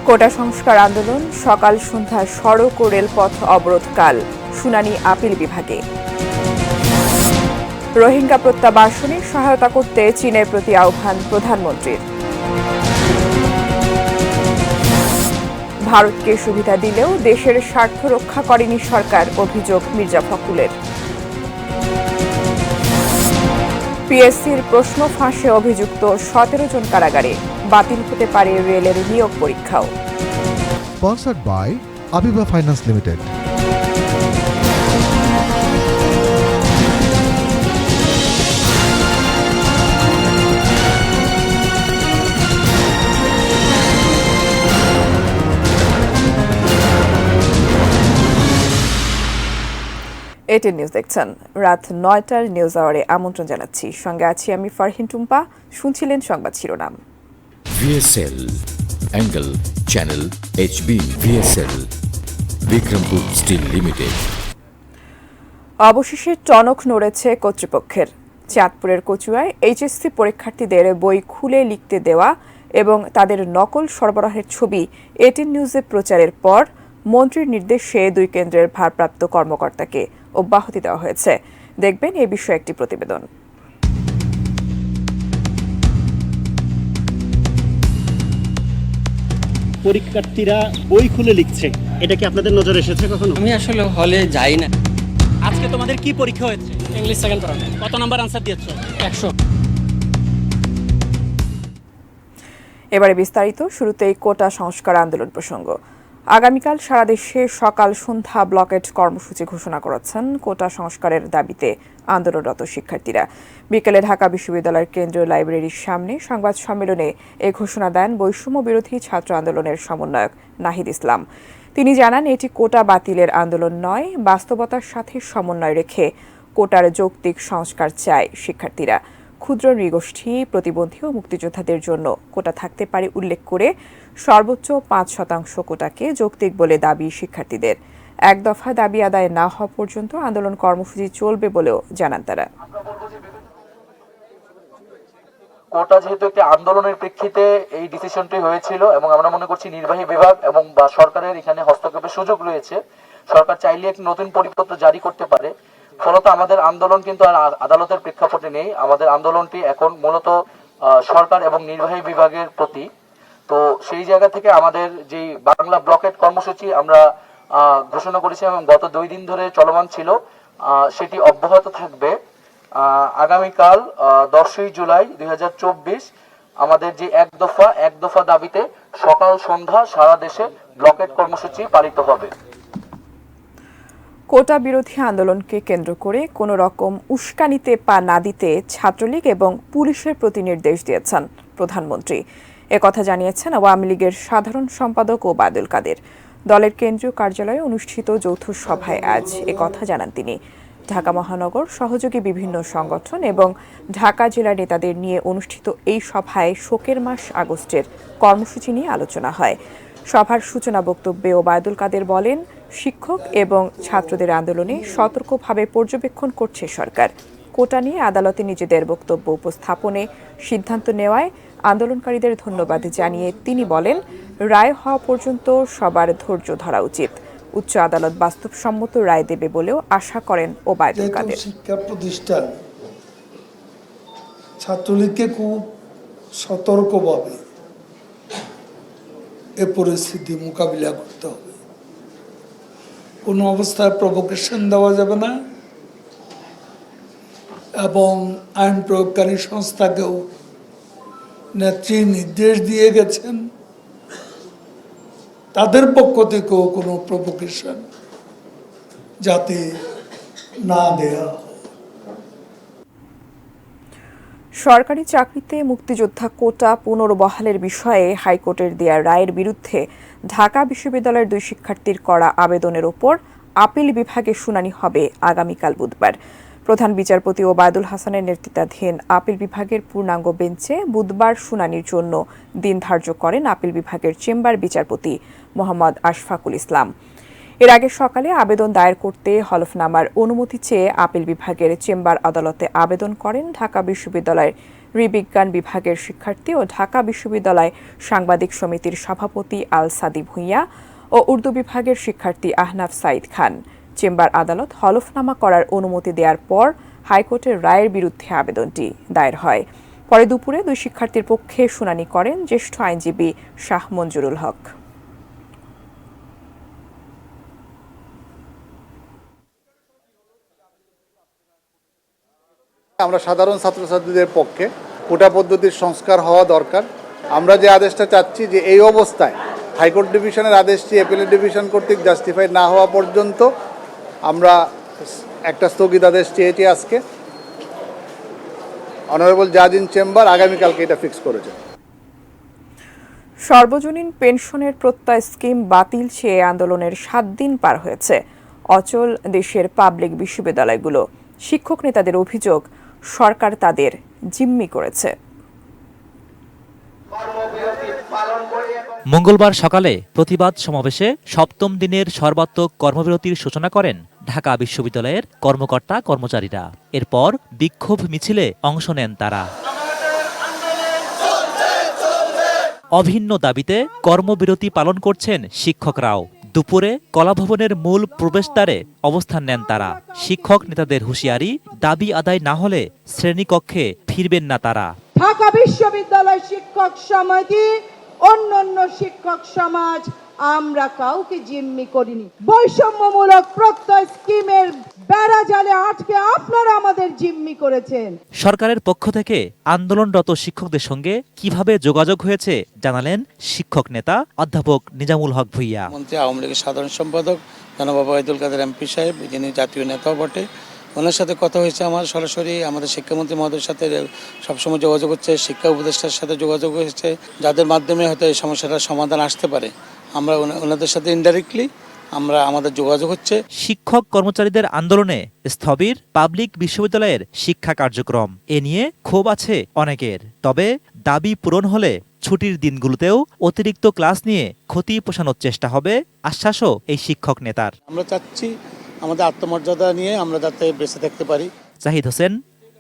কোটা সংস্কার আন্দোলন সকাল সন্ধ্যা সড়ক ও রেলপথ অবরোধকাল শুনানি আপিল বিভাগে। রোহিঙ্গা প্রত্যাবাসনে সহায়তা করতে চীনের প্রতি আহ্বান প্রধানমন্ত্রীর। ভারতকে সুবিধা দিলেও দেশের স্বার্থ রক্ষা করেনি সরকার, অভিযোগ মির্জা ফখরুলের। পিএসসির প্রশ্ন ফাঁসে অভিযুক্ত 17 জন কারাগারে, বাতিল হতে পারে রেলের নিয়োগ পরীক্ষাও। Sponsored by Abiba Finance Limited. ATN news দেখছেন। রাত 9টার নিউজ আওয়ারে আমন্ত্রণ জানাচ্ছি। সঙ্গে আছি আমি ফারহিন টুম্পা। শুনছিলেন সংবাদ শিরোনাম। VSL Angle Channel HB VSL Bikrampur steel limited. অবশেষে টনক নড়েছে কর্তৃপক্ষের। চাঁদপুরের কচুয়ায় এইচএসসি পরীক্ষার্থীদের বই খুলে লিখতে দেওয়া এবং তাদের নকল সরবরাহের ছবি এটিএন নিউজে প্রচারের পর মন্ত্রীর নির্দেশে দুই কেন্দ্রের ভারপ্রাপ্ত কর্মকর্তাকে অব্যাহতি দেওয়া হয়েছে। দেখবেন এ বিষয়ে একটি প্রতিবেদন। পরীক্ষার্থীরা বই খুলে লিখছে, এটা কি আপনাদের নজরে এসেছে কখনো? আমি আসলে হলে যাই না। আজকে তোমাদের কি পরীক্ষা হয়েছে? ইংলিশ সেকেন্ড পড়ানো। কত নাম্বার আনসার দিয়েছো? 100। এবারে বিস্তারিত। শুরুতেই কোটা সংস্কার আন্দোলন প্রসঙ্গ। আগামীকাল সারা দেশে সকাল সন্ধ্যা ব্লকেট কর্মসূচি ঘোষণা করেছেন কোটা সংস্কারের দাবিতে আন্দোলনরত শিক্ষার্থীরা। বিকেলে ঢাকা বিশ্ববিদ্যালয়ের কেন্দ্রীয় লাইব্রেরির সামনে সংবাদ সম্মেলনে এ ঘোষণা দেন বৈষম্য বিরোধী ছাত্র আন্দোলনের সমন্বয়ক নাহিদ ইসলাম। তিনি জানান, এটি কোটা বাতিলের আন্দোলন নয়, বাস্তবতার সাথে সমন্বয় রেখে কোটার যৌক্তিক সংস্কার চায় শিক্ষার্থীরা। ক্ষুদ্র নৃগোষ্ঠী, প্রতিবন্ধী ও মুক্তিযোদ্ধাদের জন্য কোটা থাকতে পারে উল্লেখ করে সর্বোচ্চ 5% কোটাকে যৌক্তিক বলে দাবি শিক্ষার্থীদের। এক দফা দাবি আদায় না হওয়া পর্যন্ত আন্দোলন কর্মসূচি চলবে বলেও জানান তারা। কোটা যেহেতু একটি আন্দোলনের প্রেক্ষিতে এই ডিসিশনটি হয়েছিল এবং আমরা মনে করছি নির্বাহী বিভাগ এবং বা সরকারের এখানে হস্তক্ষেপের সুযোগ রয়েছে। সরকার চাইলে একটি নতুন পরিপত্র জারি করতে পারে। ফলত আমাদের আন্দোলন কিন্তু আর আদালতের প্রেক্ষাপটে নেই। আমাদের আন্দোলনটি এখন মূলত সরকার এবং নির্বাহী বিভাগের প্রতি। তো সেই জায়গা থেকে আমাদের যে বাংলা ব্লকেট কর্মসূচি আমরা ঘোষণা করেছি এবং গত 2 দিন ধরে চলমান ছিল, সেটি অব্যাহত থাকবে। আগামীকাল 10ই জুলাই 2024 আমাদের যে এক দফা দাবিতে সকাল সন্ধ্যা সারা দেশে ব্লকেট কর্মসূচি পালিত হবে। কোটা বিরোধী আন্দোলনকে কেন্দ্র করে কোনো রকম উস্কানিতে পা না দিতে ছাত্রলীগ এবং পুলিশের প্রতি নির্দেশ দিয়েছেন প্রধানমন্ত্রী। একথা জানিয়েছেন আওয়ামী লীগের সাধারণ সম্পাদক ওবায়দুল কাদের। দলের কেন্দ্রীয় কার্যালয়ে অনুষ্ঠিত যৌথ সভায় আজ একথা জানান তিনি। ঢাকা মহানগর সহযোগী বিভিন্ন সংগঠন এবং ঢাকা জেলার নেতাদের নিয়ে অনুষ্ঠিত এই সভায় শোকের মাস আগস্টের কর্মসূচি নিয়ে আলোচনা হয়। সভার সূচনা বক্তব্যে ওবায়দুল কাদের বলেন, শিক্ষক এবং ছাত্রদের আন্দোলনে সতর্কভাবে পর্যবেক্ষণ করছে সরকার। কোটা নিয়ে আদালতে নিজেদের বক্তব্য উপস্থাপনে সিদ্ধান্ত নেওয়ায় আন্দোলনকারীদের ধন্যবাদ জানিয়ে তিনি বলেন, রায় হওয়া পর্যন্ত সবার ধৈর্য ধরা উচিত। উচ্চ আদালত বাস্তবসম্মত রায় দেবে বলেও আশা করেন ওবায়দুল কাদের। শিক্ষা প্রতিষ্ঠান ছাত্রলীগকে খুব সতর্কভাবে এ পরিস্থিতি মোকাবিলা করতে হবে। কোনো অবস্থায় প্রভোকেশন দেওয়া যাবে না এবং আইন প্রয়োগকারী সংস্থাকেও নেত্রী নির্দেশ দিয়ে গেছেন তাদের পক্ষ থেকেও কোনো প্রভোকেশন যাতে না দেয়া। সরকারি চাকরিতে মুক্তিযোদ্ধা কোটা পুনর্বহালের বিষয়ে হাইকোর্টের দেয়া রায়ের বিরুদ্ধে ঢাকা বিশ্ববিদ্যালয়ের 2 শিক্ষার্থীর করা আবেদনের ওপর আপিল বিভাগে শুনানি হবে আগামীকাল বুধবার। প্রধান বিচারপতি ওবায়দুল হাসানের নেতৃত্বাধীন আপিল বিভাগের পূর্ণাঙ্গ বেঞ্চে বুধবার শুনানির জন্য দিন ধার্য করেন আপিল বিভাগের চেম্বার বিচারপতি মোহাম্মদ আশফাকুল ইসলাম। এর আগে সকালে আবেদন দায়ের করতে হলফনামার অনুমতি চেয়ে আপিল বিভাগের চেম্বার আদালতে আবেদন করেন ঢাকা বিশ্ববিদ্যালয়ের নৃবিজ্ঞান বিভাগের শিক্ষার্থী ও ঢাকা বিশ্ববিদ্যালয় সাংবাদিক সমিতির সভাপতি আল সাদি ভূঁইয়া ও উর্দু বিভাগের শিক্ষার্থী আহনাফ সাইদ খান। চেম্বার আদালত হলফনামা করার অনুমতি দেওয়ার পর হাইকোর্টের রায়ের বিরুদ্ধে আবেদনটি দায়ের হয়। পরে দুপুরে দুই শিক্ষার্থীর পক্ষে শুনানি করেন জ্যেষ্ঠ আইনজীবী শাহ মঞ্জুরুল হক। আমরা সাধারণ ছাত্রছাত্রীদের পক্ষে কোটা পদ্ধতির সংস্কার হওয়া দরকার। আমরা যে আদেশটা চাচ্ছি যে এই অবস্থায় হাইকোর্ট ডিভিশনের আদেশটি অ্যাপিলেট ডিভিশন কর্তৃক জাস্টিফাই না হওয়া পর্যন্ত আমরা একটা স্থগিতাদেশ চেয়েছি আজকে। অনারেবল জাজ ইন চেম্বার আগামীকালকে এটা ফিক্স করেছে। সর্বজনীন পেনশনের প্রত্যয় স্কিম বাতিল চেয়ে আন্দোলনের 7 দিন পার হয়েছে। অচল দেশের পাবলিক বিশ্ববিদ্যালয়গুলো। শিক্ষক নেতাদের অভিযোগ, সরকার তাদের জিম্মি করেছে। মঙ্গলবার সকালে প্রতিবাদ সমাবেশে 7ম দিনের সর্বাত্মক কর্মবিরতির সূচনা করেন ঢাকা বিশ্ববিদ্যালয়ের কর্মকর্তা কর্মচারীরা। এরপর বিক্ষোভ মিছিলে অংশ নেন তারা। অভিন্ন দাবিতে কর্মবিরতি পালন করছেন শিক্ষকরাও। দুপুরে কলাভবনের মূল প্রবেশদ্বারে অবস্থান নেন তারা। শিক্ষক নেতাদের হুঁশিয়ারি, দাবি আদায় না হলে শ্রেণীকক্ষে ফিরবেন না তারা। ঢাকা বিশ্ববিদ্যালয় শিক্ষক সমিতি, অন্যান্য শিক্ষক সমাজ, আমরা কাউকে জিম্মি করিনি। বৈষম্যমূলক প্রত্যয় স্কিমের বেড়া জালে আটকে আপনারা আমাদের জিম্মি করেছেন। সরকারের পক্ষ থেকে আন্দোলনরত শিক্ষকদের সঙ্গে কিভাবে যোগাযোগ হয়েছে জানালেন শিক্ষক নেতা অধ্যাপক নিজামুল হক ভূঁইয়া। মন্ত্রী, আওয়ামী লীগের সাধারণ সম্পাদক জনাব ওবায়দুল কাদের এমপি সাহেব, যিনি জাতীয় নেতাও বটে, ওনার সাথে কথা হয়েছে আমার সরাসরি। আমাদের শিক্ষামন্ত্রী মহোদয়ের সাথে সবসময় যোগাযোগ হচ্ছে, শিক্ষা উপদেষ্টার সাথে যোগাযোগ হয়েছে, যাদের মাধ্যমে হয়তো এই সমস্যাটার সমাধান আসতে পারে। আমরা ওনাদের সাথে ইনডাইরেক্টলি আমাদের যোগাযোগ হচ্ছে। শিক্ষক কর্মচারীদের আন্দোলনে স্থবির পাবলিক বিশ্ববিদ্যালয়ের শিক্ষা কার্যক্রম। এ নিয়ে ক্ষোভ আছে অনেকের। তবে দাবি পূরণ হলে ছুটির দিনগুলোতেও অতিরিক্ত ক্লাস নিয়ে ক্ষতি পোষানোর চেষ্টা হবে, আশ্বাসও এই শিক্ষক নেতার। আমরা চাচ্ছি আমাদের আত্মমর্যাদা নিয়ে আমরা যাতে বেঁচে থাকতে পারি। Zahid Hossain,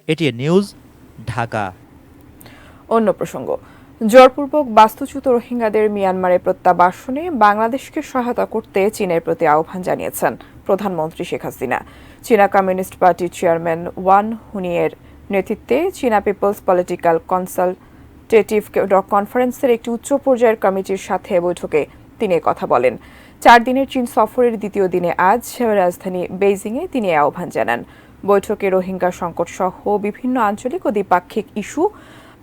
ATN news, Dhaka. অন্য প্রসঙ্গ, জোরপূর্বক বাস্তুচ্যুত রোহিঙ্গাদের মিয়ানমারে প্রত্যাবাসনে বাংলাদেশকে সহায়তা করতে চীনের প্রতি আহ্বান জানিয়েছেন প্রধানমন্ত্রী শেখ হাসিনা। চীনা কমিউনিস্ট পার্টির চেয়ারম্যান ওয়ান হুনিয়ের নেতৃত্বে চীনা পিপলস পলিটিক্যাল কনসালটেটিভ কনফারেন্সের একটি উচ্চ পর্যায়ের কমিটির সাথে বৈঠকে তিনি কথা বলেন। 4 দিনের চীন সফরের দ্বিতীয় দিনে আজ রাজধানী বেইজিংয়ে তিনি আহ্বান জানান। বৈঠকে রোহিঙ্গা সংকট সহ বিভিন্ন আঞ্চলিক ও দ্বিপাক্ষিক ইস্যু,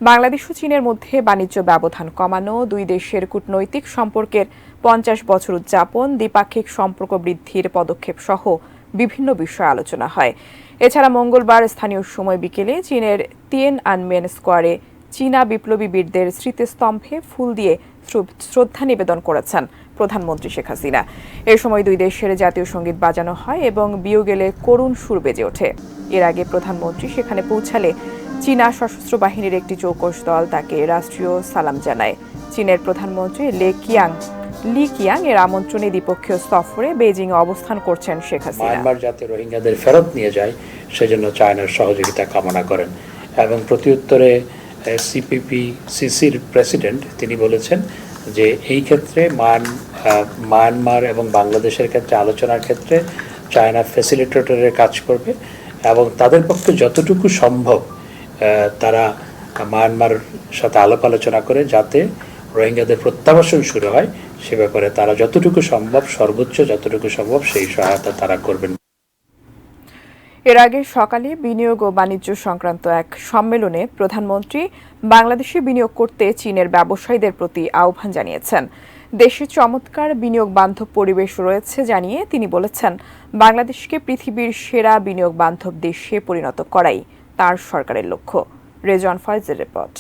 বাংলাদেশ ও চীনের মধ্যে বাণিজ্য ব্যবধান কমানো, দুই দেশের কূটনৈতিক সম্পর্কের 50 বছর উদযাপন, দ্বিপাক্ষিক সম্পর্ক বৃদ্ধির পদক্ষেপ সহ বিভিন্ন বিষয়ে আলোচনা হয়। এছাড়া মঙ্গলবার স্থানীয় সময় বিকেলে চীনের তিয়ানআনমেন স্কোয়ারে চীনা বিপ্লবী বীরদের স্মৃতিস্তম্ভে ফুল দিয়ে শ্রদ্ধা নিবেদন করেছেন প্রধানমন্ত্রী শেখ হাসিনা। এ সময় দুই দেশের জাতীয় সঙ্গীত বাজানো হয় এবং বিয়োগেলে করুণ সুর বেজে ওঠে। এর আগে প্রধানমন্ত্রী সেখানে পৌঁছালে চীনা সশস্ত্র বাহিনীর একটি চৌকস দল তাকে রাষ্ট্রীয় সালাম জানায়। চীনের প্রধানমন্ত্রী লি কিয়াং এর আমন্ত্রণে দ্বিপক্ষীয় সফরে বেইজিংয়ে অবস্থান করছেন শেখ হাসিনা। মিয়ানমার যাতে রোহিঙ্গাদের ফেরত নিয়ে যায় সেজন্য চায়নার সহযোগিতা কামনা করেন এবং প্রত্যুত্তরে সিপিপি-সিসির প্রেসিডেন্ট তিনি বলেছেন যে এই ক্ষেত্রে মায়ানমার এবং বাংলাদেশের ক্ষেত্রে আলোচনার ক্ষেত্রে চায়না ফ্যাসিলিটেটরের কাজ করবে এবং তাদের পক্ষে যতটুকু সম্ভব তারা মায়ানমার সাথে আলাপ আলোচনা করে যাতে রোহিঙ্গাদের প্রত্যাবাসন শুরু হয় সে ব্যাপারে তারা যতটুকু সম্ভব, সর্বোচ্চ যতটুকু সম্ভব সেই সহায়তা তারা করবেন। এর আগে সকালে বিনিয়োগ ও বাণিজ্য সংক্রান্ত এক সম্মেলনে প্রধানমন্ত্রী বাংলাদেশে বিনিয়োগ করতে চীনের ব্যবসায়ীদের প্রতি আহ্বান জানিয়েছেন। দেশে চমৎকার বিনিয়োগ বান্ধব পরিবেশ রয়েছে জানিয়ে তিনি বলেছেন, বাংলাদেশকে পৃথিবীর সেরা বিনিয়োগ বান্ধব দেশে পরিণত করাই তার সরকারের লক্ষ্য। রেজন ফয়েজের রিপোর্ট।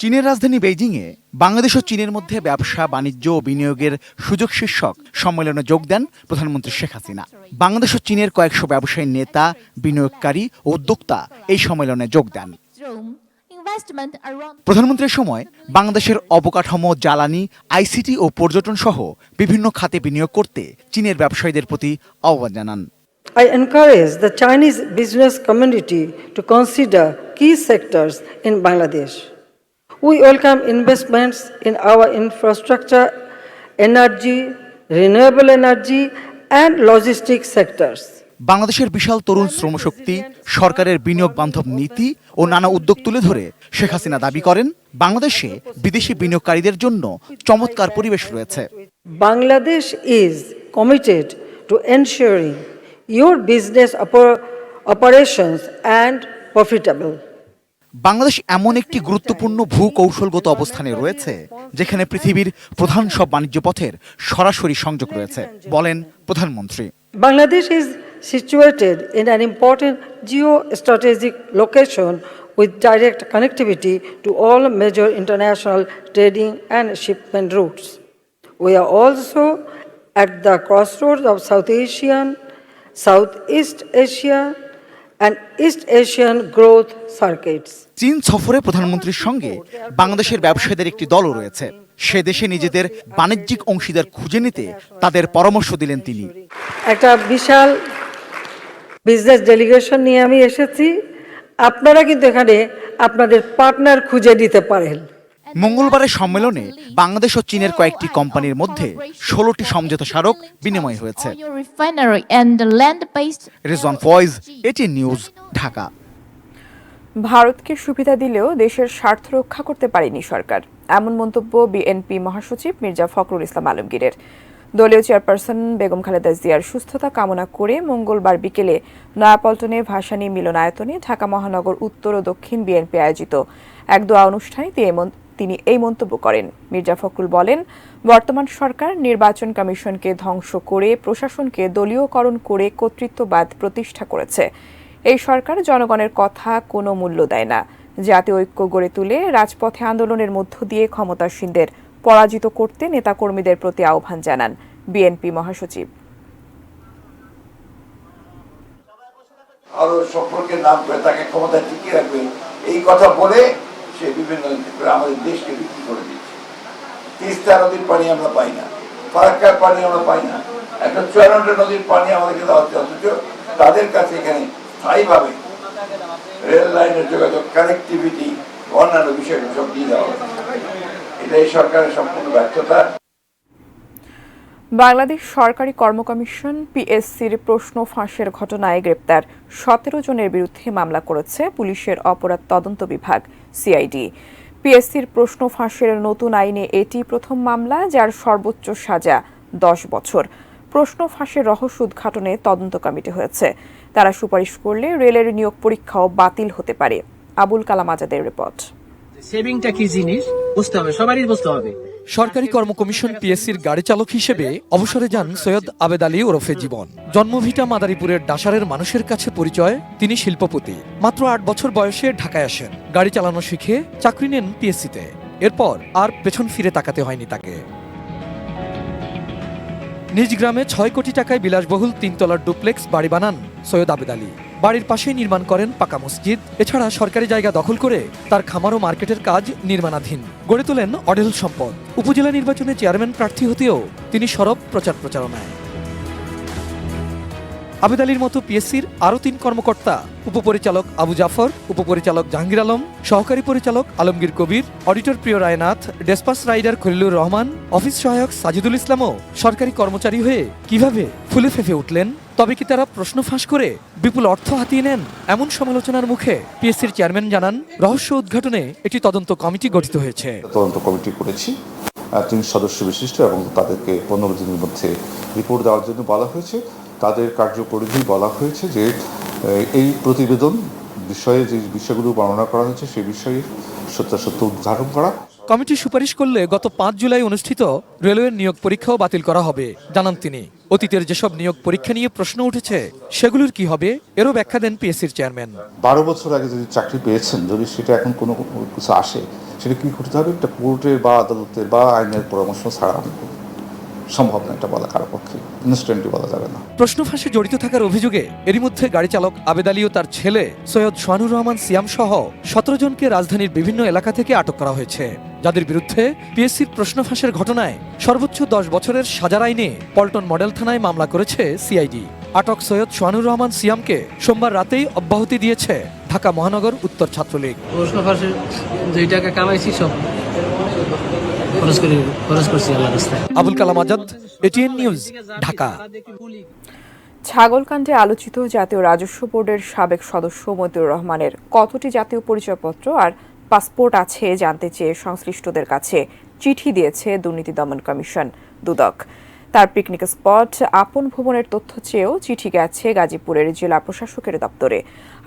চীনের রাজধানী বেইজিংয়ে বাংলাদেশ ও চীনের মধ্যে ব্যবসা, বাণিজ্য ও বিনিয়োগের সুযোগ শীর্ষক সম্মেলনে যোগ দেন প্রধানমন্ত্রী শেখ হাসিনা। বাংলাদেশ ও চীনের কয়েকশো ব্যবসায়ী নেতা, বিনিয়োগকারী ও উদ্যোক্তা এই সম্মেলনে যোগ দেন। প্রধানমন্ত্রীর সময় বাংলাদেশের অবকাঠামো, জ্বালানি, আইসিটি ও পর্যটন সহ বিভিন্ন খাতে বিনিয়োগ করতে চীনের ব্যবসায়ীদের প্রতি আহ্বান জানান। I encourage the Chinese business community to consider key sectors in Bangladesh. We welcome investments in our infrastructure, energy, renewable energy, and logistics sectors. বাংলাদেশের বিশাল তরুণ শ্রমশক্তি, সরকারের বিনিয়োগ বান্ধব নীতি ও নানা উদ্যোগ তুলে ধরে শেখ হাসিনা দাবি করেন, বাংলাদেশে বিদেশি বিনিয়োগকারীদের জন্য চমৎকার পরিবেশ রয়েছে। Bangladesh is committed to ensuring your business operations and profitable. Bangladesh এমন একটি গুরুত্বপূর্ণ ভূকৌশলগত অবস্থানে রয়েছে যেখানে পৃথিবীর প্রধান সব বাণিজ্য পথের সরাসরি সংযোগ রয়েছে, বলেন প্রধানমন্ত্রী। Bangladesh is situated in an important geostrategic location with direct connectivity to all major international trading and shipment routes. We are also at the crossroads of South Asian, Southeast Asia, and East Asian growth circuits. চীন সফরে প্রধানমন্ত্রীর সঙ্গে বাংলাদেশের ব্যবসায়ীদের একটি দলও রয়েছে। সে দেশে নিজেদের বাণিজ্যিক অংশীদার খুঁজে নিতে তাদের পরামর্শ দিলেন তিনি। একটা বিশাল বিজনেস ডেলিগেশন নিয়ে আমি এসেছি, আপনারা কিন্তু এখানে আপনাদের পার্টনার খুঁজে নিতে পারেন। মঙ্গলবারের সম্মেলনে বাংলাদেশ ও চীনের কয়েকটি কোম্পানির মধ্যে 16টি সমঝোতা স্মারক বিনিময় হয়েছে। Rizwan Faiz, ATN news, Dhaka. ভারতকে সুবিধা দিলেও দেশের স্বার্থ রক্ষা করতে পারেনি সরকার, এমন মন্তব্য বিএনপি মহাসচিব মির্জা ফখরুল ইসলাম আলমগীরের। দলীয় চেয়ারপারসন বেগম খালেদা জিয়ার সুস্থতা কামনা করে মঙ্গলবার বিকেলে নয়াপল্টনে ভাসানী মিলনায়তনে ঢাকা মহানগর উত্তর ও দক্ষিণ বিএনপি আয়োজিত এক দোয়া অনুষ্ঠানে তিনি এই মন্তব্য করেন। মির্জা ফখরুল বলেন, বর্তমান সরকার নির্বাচন কমিশনকে ধ্বংস করে প্রশাসনকে দলীয়করণ করে কর্তৃত্ববাদ প্রতিষ্ঠা করেছে। এই সরকার জনগণের কথা কোনো মূল্য দেয় না। জাতীয় ঐক্য গড়ে তুলে রাজপথে আন্দোলনের মধ্য দিয়ে ক্ষমতাসীনদের পরাজিত করতে নেতাকর্মীদের প্রতি আহ্বান জানান বিএনপি মহাসচিব। আরো সকলকে নাম করে তাকে ক্ষমতা টিকিয়ে রাখবে, এই কথা বলে সে বিভিন্ন আমাদের দেশকে বিক্রি করে দিচ্ছে। তিস্তা নদীর পানি আমরা পাই না, ফারাক্কার পানি আমরা পাই না, একটা 54 নদীর পানি আমাদেরকে দেওয়া হচ্ছে, অথচ তাদের কাছে এখানে স্থায়ীভাবে রেল লাইনের যোগাযোগ, কানেক্টিভিটি, অন্যান্য বিষয়গুলো সব দিয়ে দেওয়া হচ্ছে। এটা এই সরকারের সম্পূর্ণ ব্যর্থতা। বাংলাদেশ সরকারি কর্ম কমিশন পিএসসির প্রশ্ন ফাঁসের ঘটনায় গ্রেপ্তার 17 জনের বিরুদ্ধে মামলা করেছে পুলিশের অপরাধ তদন্ত বিভাগ সিআইডি। পিএসসির প্রশ্ন ফাঁসের নতুন আইনে এটি প্রথম মামলা, যার সর্বোচ্চ সাজা 10 বছর। প্রশ্ন ফাঁসের রহস্য উদ্ঘাটনে তদন্ত কমিটি হয়েছে। তারা সুপারিশ করলে রেলের নিয়োগ পরীক্ষাও বাতিল হতে পারে। আবুল কালাম আজাদের রিপোর্ট। সেভিংটা কি জিনিস বুঝতে হবে, সবারই বুঝতে হবে। সরকারি কর্ম কমিশন পিএসসির গাড়ি চালক হিসেবে অবসরে যান সৈয়দ আবেদ আলী ওরফে জীবন। জন্মভিটা মাদারীপুরের ডাসারের মানুষের কাছে পরিচয়, তিনি শিল্পপতি। মাত্র 8 বছর বয়সে ঢাকায় আসেন। গাড়ি চালানো শিখে চাকরি নেন পিএসসিতে। এরপর আর পেছন ফিরে তাকাতে হয়নি তাকে। নিজ গ্রামে 6 কোটি টাকায় বিলাসবহুল 3 তলার ডুপ্লেক্স বাড়ি বানান সৈয়দ আবেদ আলী। বাড়ির পাশেই নির্মাণ করেন পাকা মসজিদ। এছাড়া সরকারি জায়গা দখল করে তার খামার ও মার্কেটের কাজ নির্মাণাধীন। গড়ে তোলেন অঢেল সম্পদ। উপজেলা নির্বাচনে চেয়ারম্যান প্রার্থী হতেও তিনি সরব প্রচারণায়। আবেদ আলীর মতো পিএসসির আরও 3 কর্মকর্তা, উপপরিচালক আবু জাফর, উপপরিচালক জাহাঙ্গীর আলম, সহকারী পরিচালক Alamgir Kabir, auditor Priyo Raynath, despatch rider Khalilur Rahman, office সহায়ক সাজিদুল ইসলামও সরকারি কর্মচারী হয়ে কিভাবে ফুলে ফেঁপে উঠলেন? তবে কি তারা প্রশ্ন ফাঁস করে বিপুল অর্থ হাতিয়ে নেন? এমন সমালোচনার মুখে পিএসসির চেয়ারম্যান জানান, রহস্য উদ্ঘাটনে একটি তদন্ত কমিটি গঠিত হয়েছে। তদন্ত কমিটি করেছি, 3 সদস্য বিশিষ্ট, এবং তাদেরকে 15 দিনের মধ্যে রিপোর্ট দেওয়ার জন্য বলা হয়েছে। তাদের কার্যপরিধি বলা হয়েছে যে এই প্রতিবেদন বিষয়ে যে বিষয়গুলো বর্ণনা করা হয়েছে সেই বিষয়ে সত্যাসত্য উদ্ঘাটন করা। কমিটি সুপারিশ করলে গত 5 জুলাই অনুষ্ঠিত রেলওয়ের নিয়োগ পরীক্ষাও বাতিল করা হবে, জানান তিনি। অতীতের যেসব নিয়োগ পরীক্ষা নিয়ে প্রশ্ন উঠেছে সেগুলোর কি হবে, এরও ব্যাখ্যা দেন পিএসসির চেয়ারম্যান। 12 বছর আগে যদি চাকরি পেয়েছেন, যদি সেটা এখন কোনো কিছু আসে, সেটা কি করতে হবে? একটা কোর্টের বা আদালতের বা আইনের পরামর্শ ছাড়া সম্ভব না, এটা বলা কারো পক্ষে ইনস্ট্যান্টলি বলা যাবে না। প্রশ্ন ফাঁসে জড়িত থাকার অভিযোগে এরই মধ্যে গাড়ি চালক আবেদ আলী ও তার ছেলে সৈয়দ সোহানুর রহমান সিয়াম সহ 17 জনকে রাজধানীর বিভিন্ন এলাকা থেকে আটক করা হয়েছে, যাদের বিরুদ্ধে পিএসসির প্রশ্ন ফাঁসের ঘটনায় সর্বোচ্চ 10 বছরের সাজার আইনে পল্টন মডেল থানায় মামলা করেছে সিআইডি। আটক সৈয়দ সোহানুর রহমান সিয়ামকে সোমবার রাতেই অব্যাহতি দিয়েছে ঢাকা মহানগর উত্তর ছাত্রলীগ। 2 টাকা কামাইছি সব খরচ করছি আল্লাহর রাস্তায়। Abul Kalam Azad, ATN news, Dhaka. ছাগলকাণ্ডে আলোচিত জাতীয় রাজস্ব বোর্ডের সাবেক সদস্য মতিউর রহমানের কতটি জাতীয় পরিচয়পত্র আর পাসপোর্ট আছে জানতে চেয়ে সংশ্লিষ্টদের কাছে চিঠি দিয়েছে দুর্নীতি দমন কমিশন দুদক। তার পিকনিক স্পট আপন ভবনের তথ্য চেয়েও চিঠি গেছে গাজীপুরের জেলা প্রশাসকের দপ্তরে।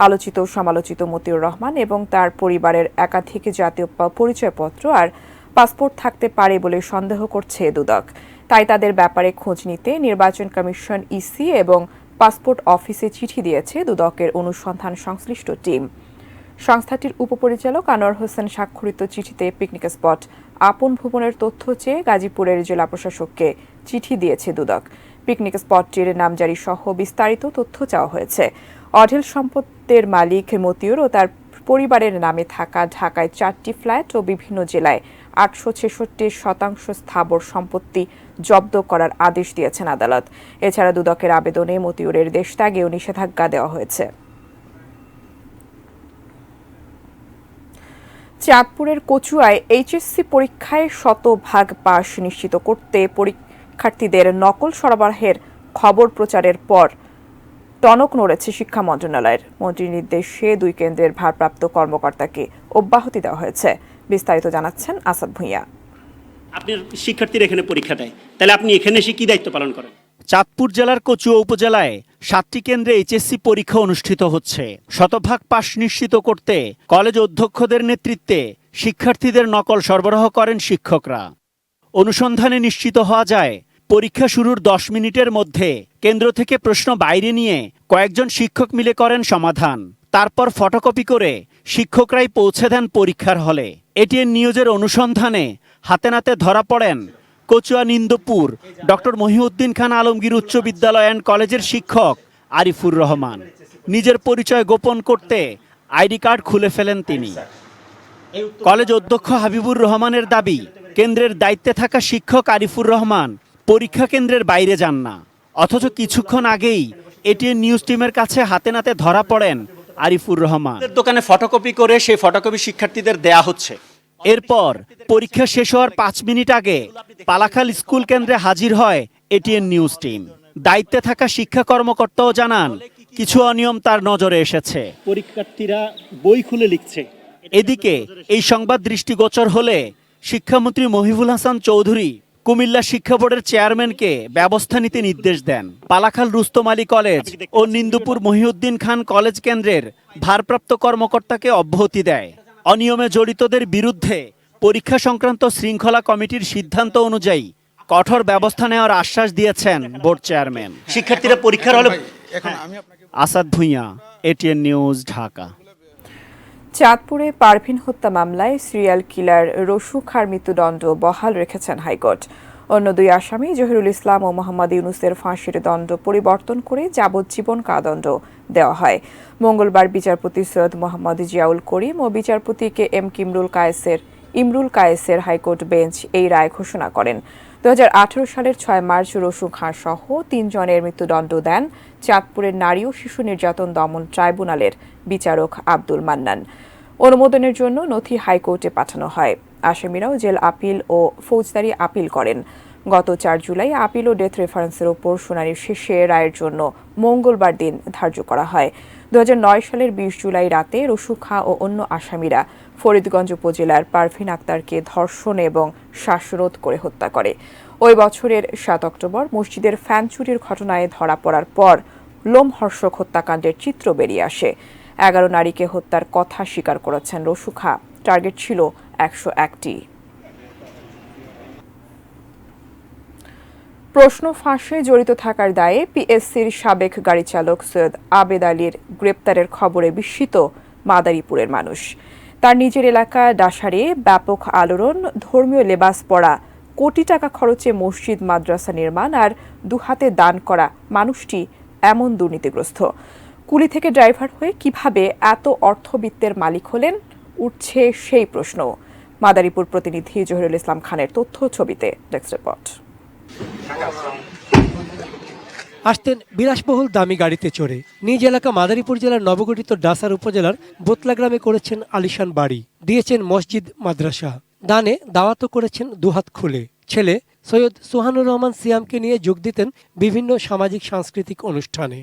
আলোচিত সমালোচিত মতিউর রহমান এবং তার পরিবারের একাধিক জাতীয় পরিচয়পত্র আর পাসপোর্ট থাকতে পারে বলে সন্দেহ করছে দুদক। তাই তাদের ব্যাপারে খোঁজ নিতে নির্বাচন কমিশন ইসি এবং পাসপোর্ট অফিসে চিঠি দিয়েছে দুদকের অনুসন্ধান সংশ্লিষ্ট টিম। সংস্থাটির উপপরিচালক আনোয়ার হোসেন স্বাক্ষরিত চিঠিতে পিকনিক স্পট আপন ভবনের তথ্য চেয়ে গাজীপুরের জেলা প্রশাসককে চিঠি দিয়েছে দুদক। পিকনিক স্পটটির নামজারি সহ বিস্তারিত তথ্য চাওয়া হয়েছে। অঢেল সম্পদের মালিক মতিউর ও তার পরিবারের নামে থাকা ঢাকায় 4টি ফ্ল্যাট ও বিভিন্ন জেলায় 866% স্থাবর সম্পত্তি জব্দ করার আদেশ দিয়েছেন আদালত। এছাড়া দুদকের আবেদনে মতিউরের দেশত্যাগেও নিষেধাজ্ঞা দেওয়া হয়েছে। চাঁদপুরের কচুয়ায় এইচএসসি পরীক্ষায় 100% পাস নিশ্চিত করতে পরীক্ষার্থীদের নকল সরবরাহের খবর প্রচারের পর টনক নড়েছে শিক্ষা মন্ত্রণালয়ের। মন্ত্রীর নির্দেশে 2 কেন্দ্রের ভারপ্রাপ্ত কর্মকর্তাকে অব্যাহতি দেওয়া হয়েছে। বিস্তারিত জানাচ্ছেন আসাদ ভুঁইয়া। আপনার শিক্ষার্থীরা এখানে পরীক্ষা দেয়, তাহলে আপনি এখানে এসে কি দায়িত্ব পালন করেন? চাঁদপুর জেলার কচুয়া উপজেলায় 7টি কেন্দ্রে এইচএসসি পরীক্ষা অনুষ্ঠিত হচ্ছে। 100% পাস নিশ্চিত করতে কলেজ অধ্যক্ষদের নেতৃত্বে শিক্ষার্থীদের নকল সরবরাহ করেন শিক্ষকরা। অনুসন্ধানে নিশ্চিত হওয়া যায়, পরীক্ষা শুরুর 10 মিনিটের মধ্যে কেন্দ্র থেকে প্রশ্ন বাইরে নিয়ে কয়েকজন শিক্ষক মিলে করেন সমাধান। তারপর ফটোকপি করে শিক্ষকরাই পৌঁছে দেন পরীক্ষার হলে। এটিএন নিউজের অনুসন্ধানে হাতে নাতে ধরা পড়েন কচুয়া নিন্দপুর ডক্টর মহিউদ্দিন খান আলমগীর উচ্চ বিদ্যালয় অ্যান্ড কলেজের শিক্ষক আরিফুর রহমান। নিজের পরিচয় গোপন করতে আইডি কার্ড খুলে ফেলেন তিনি। কলেজ অধ্যক্ষ হাবিবুর রহমানের দাবি, কেন্দ্রের দায়িত্বে থাকা শিক্ষক আরিফুর রহমান পরীক্ষা কেন্দ্রের বাইরে যান না। অথচ কিছুক্ষণ আগেই এটিএন নিউজ টিমের কাছে হাতে নাতে ধরা পড়েন আরিফুর রহমান। দোকানে ফটোকপি করে সেই ফটোকপি শিক্ষার্থীদের দেয়া হচ্ছে। এরপর পরীক্ষা শেষ হওয়ার 5 মিনিট আগে পালাখাল স্কুল কেন্দ্রে হাজির হয় এটিএন নিউজ টিম। দায়িত্বে থাকা শিক্ষা কর্মকর্তাও জানান, কিছু অনিয়ম তার নজরে এসেছে। পরীক্ষার্থীরা বই খুলে লিখছে। এদিকে এই সংবাদ দৃষ্টিগোচর হলে শিক্ষামন্ত্রী মহিবুল হাসান চৌধুরী কুমিল্লা শিক্ষা বোর্ডের চেয়ারম্যানকে ব্যবস্থা নিতে নির্দেশ দেন। পালাখাল রুস্তম আলী কলেজ ও নিন্দুপুর মহিউদ্দিন খান কলেজ কেন্দ্রের ভারপ্রাপ্ত কর্মকর্তাকে অব্যাহতি দেয়। অনিয়মে জড়িতদের বিরুদ্ধে পরীক্ষা সংক্রান্ত শৃঙ্খলা কমিটির সিদ্ধান্ত অনুযায়ী কঠোর ব্যবস্থা নেওয়ার আশ্বাস দিয়েছেন বোর্ড চেয়ারম্যান। শিক্ষার্থীরা পরীক্ষার হলে আসাদ ভুঁইয়া, এটিএন নিউজ, ঢাকা। চাঁদপুরে পারভিন হত্যা মামলায় সিরিয়াল কিলার রসু খার মৃত্যুদণ্ড বহাল রেখেছেন হাইকোর্ট। অন্য 2 আসামি জহিরুল ইসলাম ও মোহাম্মদ ইউনুসের ফাঁসির দণ্ড পরিবর্তন করে যাবজ্জীবন কারাদণ্ড দেওয়া হয়। মঙ্গলবার বিচারপতি সৈয়দ মোহাম্মদ জিয়াউল করিম ও বিচারপতি কে এম ইমরুল কায়েসের হাইকোর্ট বেঞ্চ এই রায় ঘোষণা করেন। 2018 সালের 6 মার্চ রসু খাঁ সহ 3 জনের মৃত্যুদণ্ড দেন চাঁদপুরের নারী ও শিশু নির্যাতন দমন ট্রাইব্যুনালের বিচারক আব্দুল মান্নান। অনুমোদনের জন্য নথি হাইকোর্টে পাঠানো হয়। আসামিরাও জেল আপিল ও ফৌজদারি আপিল করেন। গত 4 জুলাই আপিল ও ডেথ রেফারেন্সের উপর শুনানির শেষে রায়ের জন্য মঙ্গলবার দিন ধার্য করা হয়। 2009 সালের 20 জুলাই রাতে রসু খাঁ ও অন্য আসামিরা ফরিদগঞ্জ উপজেলার পারভিন আক্তারকে ধর্ষণ এবং শ্বাসরোধ করে হত্যা করে। ওই বছরের 7 অক্টোবর মসজিদের ফ্যান চুরির ঘটনায় ধরা পড়ার পর লোমহর্ষক হত্যাকাণ্ডের চিত্র বেরিয়ে আসে। 11 নারীকে হত্যার কথা স্বীকার করেছেন রসু খাঁ। টার্গেট ছিল 101টি। প্রশ্ন ফাঁসে জড়িত থাকার দায়ে পিএসসির সাবেক গাড়ি চালক সৈয়দ আবেদ আলীর গ্রেপ্তারের খবরে বিস্মিত মাদারীপুরের মানুষ। তার নিজের এলাকা ডাসারে ব্যাপক আলোড়ন, ধর্মীয় লেবাস পরা, কোটি টাকা খরচে মসজিদ মাদ্রাসা নির্মাণ আর 2 হাতে দান করা মানুষটি এমন দুর্নীতিগ্রস্ত। কুলি থেকে ড্রাইভার হয়ে কিভাবে এত অর্থবিত্তের মালিক হলেন, উঠছে সেই প্রশ্ন। মাদারীপুর প্রতিনিধি জহিরুল ইসলাম খানের তথ্য ছবিতে ডেস্ক রিপোর্ট। আসতেন বিলাসবহুল দামি গাড়িতে চড়ে। নিজ এলাকা মাদারীপুর জেলার নবগঠিত ডাসার উপজেলার বোতলা গ্রামে করেছেন আলিশান বাড়ি, দিয়েছেন মসজিদ মাদ্রাসা, দানে দাওয়াতও করেছেন দুহাত খুলে। ছেলে সৈয়দ সুহানুর রহমান সিয়ামকে নিয়ে যোগ দিতেন বিভিন্ন সামাজিক সাংস্কৃতিক অনুষ্ঠানে।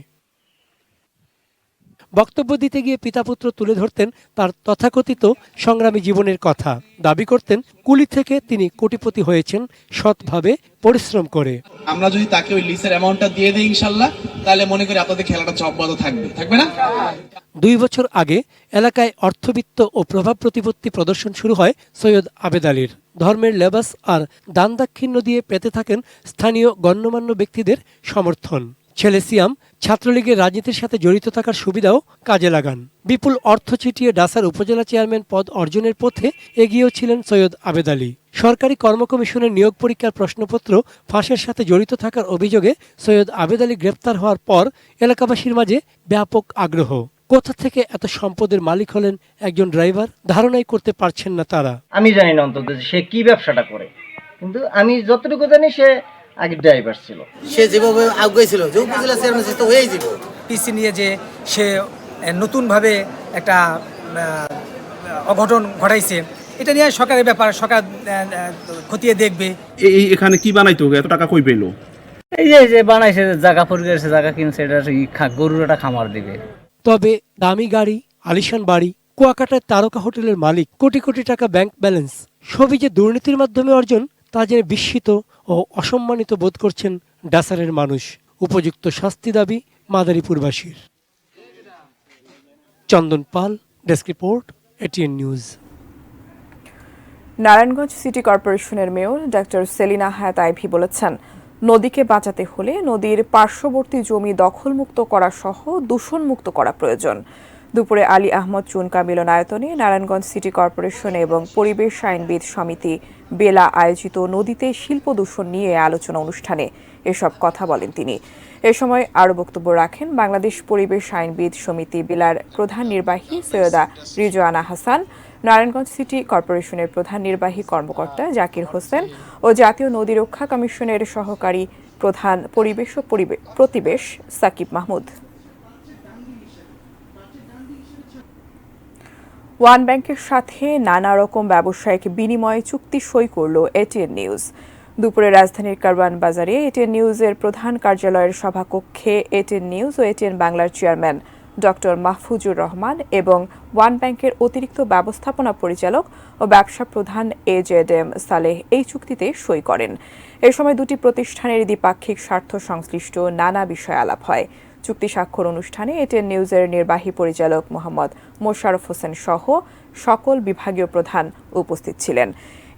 বক্তব্য দিতে গিয়ে পিতাপুত্র তুলে ধরতেন তার তথাকথিত সংগ্রামী জীবনের কথা। দাবি করতেন কুলি থেকে তিনি কোটিপতি হয়েছেন সৎভাবে পরিশ্রম করে। আমরা যদি তাকে ওই লিসের অ্যামাউন্টটা দিয়ে দেই ইনশাআল্লাহ, তাহলে মনে করি আপনাদের খেলাটা অব্যাহত থাকবে না? 2 বছর আগে এলাকায় অর্থবিত্ত ও প্রভাব প্রতিপত্তি প্রদর্শন শুরু হয় সৈয়দ আবেদ আলীর। ধর্মের লেবাস আর দান দাক্ষিণ্য দিয়ে পেতে থাকেন স্থানীয় গণ্যমান্য ব্যক্তিদের সমর্থন। ছেলে সিয়াম ছাত্রলীগের রাজনীতির সাথে জড়িত থাকার সুবিধাও কাজে লাগান। বিপুল অর্থ ছিটিয়ে ডাসার উপজেলা চেয়ারম্যান পদ অর্জনের পথে এগিয়েও ছিলেন সৈয়দ আবেদ আলী। সরকারি কর্মকমিশনের নিয়োগ পরীক্ষার প্রশ্নপত্র ফাঁসের সাথে জড়িত থাকার অভিযোগে সৈয়দ আবেদ আলী গ্রেপ্তার হওয়ার পর এলাকাবাসীর মাঝে ব্যাপক আগ্রহ। কোথা থেকে এত সম্পদের মালিক হলেন একজন ড্রাইভার, ধারণাই করতে পারছেন না তারা। আমি জানি না অন্তত সে কি ব্যবসাটা করে, কিন্তু আমি যতটুকু জানি সে আগে ড্রাইভার ছিল। সে যেভাবে আগুয়েছিল যে উপজেলা চেয়ারম্যান সে তো হয়েই যাব। পিসি নিয়ে যে সে নতুনভাবে একটা অঘটন ঘটাইছে, এটা নিয়ে সরকারের ব্যাপার, সরকার খতিয়ে দেখবে। এই এখানে কি বানাইতো, এত টাকা কই পেলো? এই যে বানাইছে, জায়গা পরিবেশে জায়গা কিনছে, এটা গরুর একটা খামার দিবে। তবে দামি গাড়ি, আলিশান বাড়ি, কুয়াকাটায় তারকা হোটেলের মালিক, কোটি কোটি টাকা ব্যাংক ব্যালেন্স, সবই যে দুর্নীতির মাধ্যমে অর্জন তা জেনে বিস্মিত ও অসম্মানিত বোধ করছেন ডাসারের মানুষ। উপযুক্ত শাস্তি দাবি মাদারীপুরবাসীর। Chandan Pal, desk report, ATN news. Narayanganj city কর্পোরেশনের মেয়র ডক্টর সেলিনা হায়াত আইভী বলেছেন, নদীকে বাঁচাতে হলে নদীর পার্শ্ববর্তী জমি দখলমুক্ত করা সহ দূষণমুক্ত করা প্রয়োজন। দুপুরে আলী আহমদ চুনকা মিলনায়তনে নারায়ণগঞ্জ সিটি কর্পোরেশন এবং পরিবেশ আইনবিদ সমিতি বেলা আয়োজিত নদীতে শিল্প দূষণ নিয়ে আলোচনা অনুষ্ঠানে এসব কথা বলেন তিনি। এ সময় আরও বক্তব্য রাখেন বাংলাদেশ পরিবেশ আইনবিদ সমিতি বেলার প্রধান নির্বাহী সৈয়দা রিজওয়ানা হাসান, নারায়ণগঞ্জ সিটি কর্পোরেশনের প্রধান নির্বাহী কর্মকর্তা জাকির হোসেন ও জাতীয় নদী রক্ষা কমিশনের সহকারী প্রধান পরিবেশ ও প্রতিবেশ সাকিব মাহমুদ। ওয়ান ব্যাংকের সাথে নানা রকম ব্যবসায়িক বিনিময় চুক্তি সই করল এটিএন নিউজ। দুপুরে রাজধানীর কারওয়ান বাজারে এটিএন নিউজের প্রধান কার্যালয়ের সভাকক্ষে এটিএন নিউজ ও এটিএন বাংলার চেয়ারম্যান ডক্টর মাহফুজুর রহমান এবং ওয়ান ব্যাংকের অতিরিক্ত ব্যবস্থাপনা পরিচালক ও ব্যবসা প্রধান এজেডএম সালেহ এই চুক্তিতে সই করেন। এ সময় দুটি প্রতিষ্ঠানের দ্বিপাক্ষিক স্বার্থ সংশ্লিষ্ট নানা বিষয়ে আলাপ হয়। চুক্তি স্বাক্ষর অনুষ্ঠানে এটিএন নিউজের নির্বাহী পরিচালক মোহাম্মদ মোশাররফ হোসেন সহ সকল বিভাগীয় প্রধান উপস্থিত ছিলেন।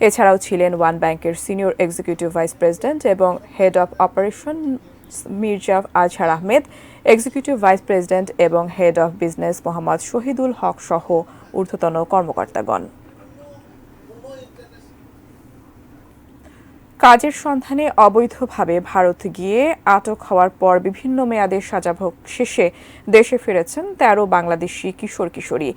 এছাড়াও ছিলেন ওয়ান ব্যাংকের সিনিয়র এক্সিকিউটিভ ভাইস প্রেসিডেন্ট এবং head of operation Mirza Azhar Ahmed, executive vice president এবং head of business Mohammad Shahidul Haque সহ ঊর্ধ্বতন কর্মকর্তাগণ। কাজের সন্ধানে অবৈধভাবে ভারত গিয়ে আটক হওয়ার পর বিভিন্ন মেয়াদের সাজাভোগ শেষে দেশে ফিরেছেন 13 বাংলাদেশি কিশোর কিশোরী।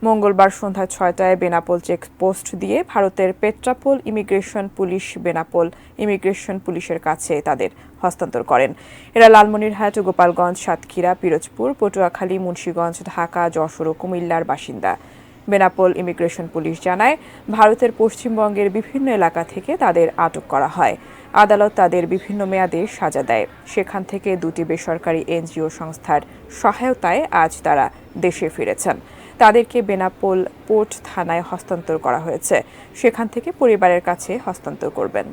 মঙ্গলবার সন্ধ্যা 6টায় বেনাপোল চেকপোস্ট দিয়ে ভারতের Petrapole immigration police Benapole immigration পুলিশের কাছে তাদের হস্তান্তর করেন। এরা লালমনিরহাট, গোপালগঞ্জ, সাতক্ষীরা, পিরোজপুর, পটুয়াখালী, মুন্সিগঞ্জ, ঢাকা, যশোর ও কুমিল্লার বাসিন্দা। বেনাপোল ইমিগ্রেশন পুলিশ জানায়, ভারতের পশ্চিমবঙ্গের বিভিন্ন এলাকা থেকে তাদের আটক করা হয়। আদালত তাদের বিভিন্ন মেয়াদে সাজা দেয়। সেখান থেকে দুটি বেসরকারি এনজিও সংস্থার সহায়তায় আজ তারা দেশে ফিরেছেন। তাদেরকে বেনাপোল পোর্ট থানায় হস্তান্তর করা হয়েছে। সেখান থেকে পরিবারের কাছে হস্তান্তর করবেন।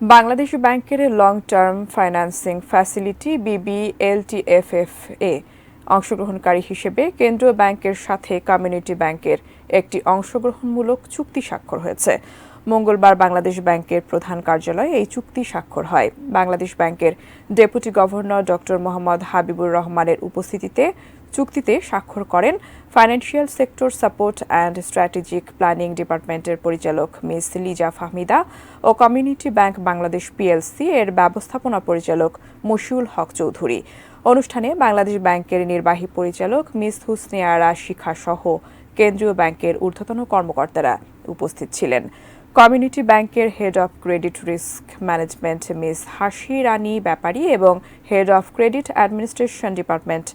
বাংলাদেশ ব্যাংকের লং টার্ম ফাইন্যান্সিং ফ্যাসিলিটি BBLTFF-এ অংশগ্রহণকারী হিসেবে কেন্দ্রীয় ব্যাংকের সাথে কমিউনিটি ব্যাংকের একটি অংশগ্রহণমূলক চুক্তি স্বাক্ষর হয়েছে। মঙ্গলবার বাংলাদেশ ব্যাংকের প্রধান কার্যালয়ে এই চুক্তি স্বাক্ষর হয়। বাংলাদেশ ব্যাংকের deputy governor doctor Mohammad Habibur রহমানের উপস্থিতিতে চুক্তিতে স্বাক্ষর করেন financial sector support and strategic planning ডিপার্টমেন্টের পরিচালক মিস লিজা ফাহমিদা ও কমিউনিটি ব্যাংক বাংলাদেশ PLC এর ব্যবস্থাপনা পরিচালক মশিউল হক চৌধুরী। অনুষ্ঠানে বাংলাদেশ ব্যাংকের নির্বাহী পরিচালক মিস হুসনে আরা শিখা সহ কেন্দ্রীয় ব্যাংকের ঊর্ধ্বতন কর্মকর্তারা উপস্থিত ছিলেন। কমিউনিটি ব্যাংকের head of credit risk management miss হাসি রানী ব্যাপারী এবং head of credit administration department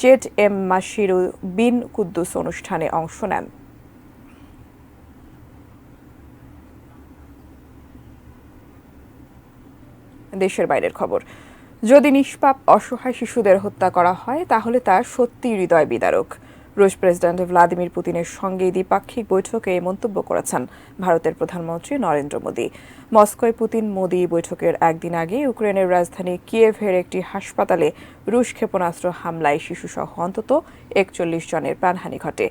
ZM মাশিরু বিন কুদ্দুস অনুষ্ঠানে অংশ নেন। দেশের বাইরের খবর। যদি নিষ্পাপ অসহায় শিশুদের হত্যা করা হয় তাহলে তা সত্যি হৃদয় বিদারক। রুশ প্রেসিডেন্ট ভ্লাদিমির পুতিনের সঙ্গে দ্বিপাক্ষিক বৈঠকে এই মন্তব্য করেছেন ভারতের প্রধানমন্ত্রী নরেন্দ্র মোদী। মস্কোয় পুতিন মোদী বৈঠকের একদিন আগে ইউক্রেনের রাজধানী কিয়েভের একটি হাসপাতালে রুশ ক্ষেপণাস্ত্র হামলায় শিশুসহ অন্তত 41 জনের প্রাণহানি ঘটে।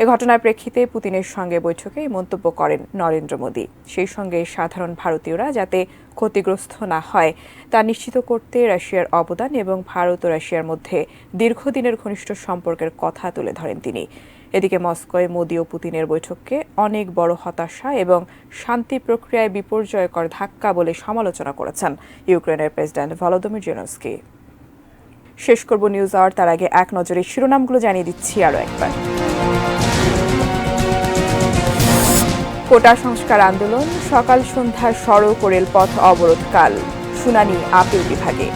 এ ঘটনার প্রেক্ষিতে পুতিনের সঙ্গে বৈঠকে এই মন্তব্য করেন নরেন্দ্র মোদী। সেই সঙ্গে সাধারণ ভারতীয়রা যাতে ক্ষতিগ্রস্ত না হয় তা নিশ্চিত করতে রাশিয়ার অবদান এবং ভারত ও রাশিয়ার মধ্যে দীর্ঘদিনের ঘনিষ্ঠ সম্পর্কের কথা তুলে ধরেন তিনি। এদিকে মস্কোয় মোদী ও পুতিনের বৈঠককে অনেক বড় হতাশা এবং শান্তি প্রক্রিয়ায় বিপর্যয়কর ধাক্কা বলে সমালোচনা করেছেন ইউক্রেনের প্রেসিডেন্ট ভলোদিমির জেলেনস্কি। শেষ করব নিউজ আওয়ার, তার আগে এক নজরে শিরোনামগুলো জানিয়ে দিচ্ছি আরও একবার। কোটা সংস্কার আন্দোলন, সকাল সন্ধ্যা সড়ক ও রেলপথ অবরোধকাল, শুনানি আপিল বিভাগে।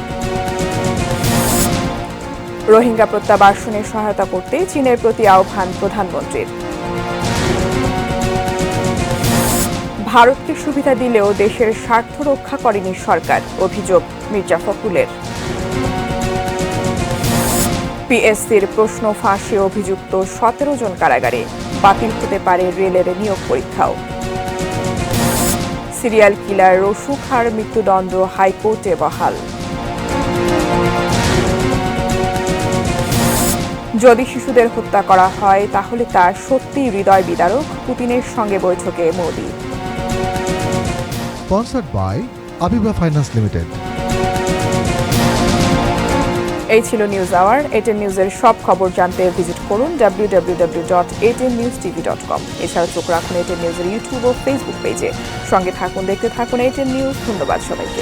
রোহিঙ্গা প্রত্যাবাসনে সহায়তা করতে চীনের প্রতি আহ্বান প্রধানমন্ত্রীর। ভারতকে সুবিধা দিলেও দেশের স্বার্থ রক্ষা করেনি সরকার, অভিযোগ মির্জা ফখরুলের। পিএসসির প্রশ্ন ফাঁসে অভিযুক্ত 17 জন কারাগারে, বাতিল হতে পারে রেলের নিয়োগ পরীক্ষাও। সিরিয়াল কিলার রসু খাঁর মৃত্যুদণ্ড হাইকোর্টে বহাল। যদি শিশুদের হত্যা করা হয় তাহলে তা সত্যি হৃদয় বিদারক, পুতিনের সঙ্গে বৈঠকে Modi. Sponsored by Aviva finance limited. এই ছিল নিউজ আওয়ার। এটিএন নিউজের সব খবর জানতে ভিজিট করুন www.atnnewstv.com। এছাড়া চোখ রাখুন এটিএন নিউজের ইউটিউব ও ফেসবুক পেজে। সঙ্গে থাকুন, দেখতে থাকুন এটিএন নিউজ। ধন্যবাদ সবাইকে।